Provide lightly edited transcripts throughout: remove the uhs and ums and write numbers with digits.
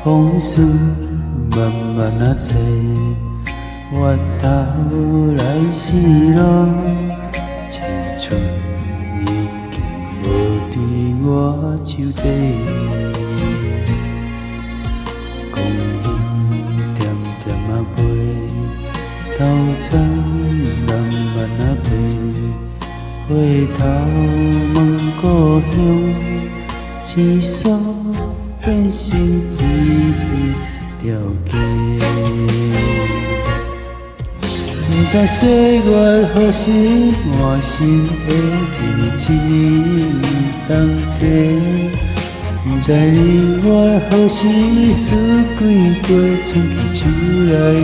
风雨慢慢啊吹，我头来是路，青春已经无伫我手底。光阴点点啊飞，斗争慢慢啊飞，回头问故乡，青山变成一条街。不知岁月何时换新的一年同齐，不知年月何时四季过，春去秋来雨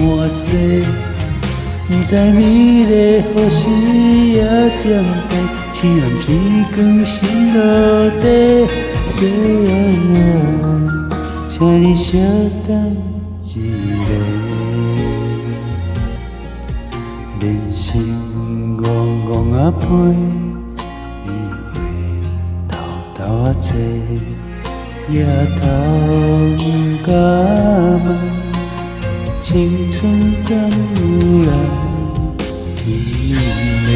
满地。不知美丽何时也渐变，青蓝青光心落地。岁月啊，请你稍等一下。人生戆戆啊飞，年月偷偷啊坐，夜头不敢问，青春敢有来去呢？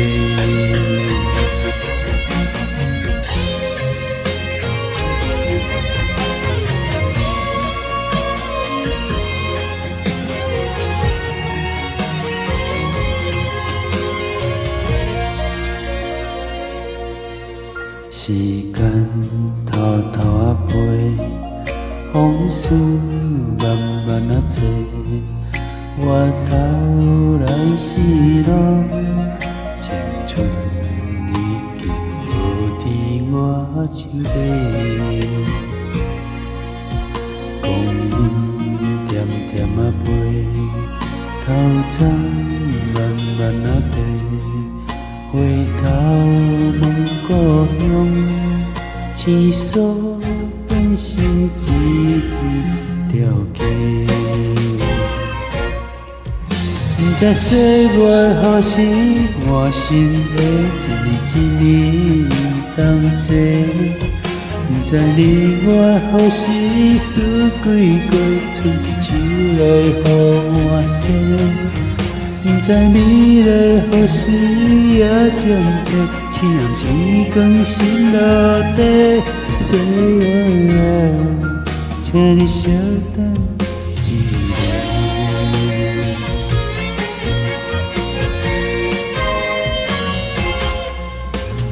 时间偷偷啊飞，风雨慢慢啊吹，我头来是路，青春已经无伫我手底。光阴点点啊飞，头鬃慢慢啊飞，回头问故乡，青山变成一条街。不知岁月何时换新的一年同齐，不知年月何时四季过，春去秋来雨满地。不知美丽何时也渐变，青蓝青光心落地。岁月啊，请你稍等一下。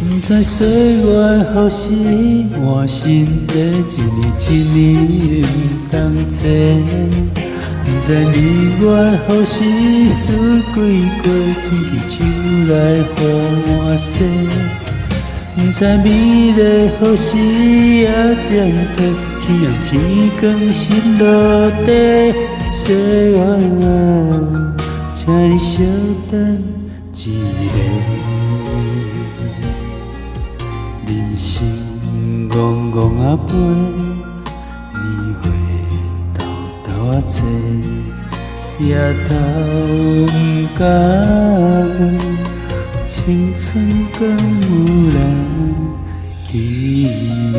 不知岁月何时换新的一年同齐，不知年月何时四季过，春去秋来雨满地。不知美丽何时也渐退，青蓝青光心落地。岁月啊，请你稍等一下。人生戆戆啊飞，年月偷偷啊坐，夜头不敢问，青春敢有来去呢？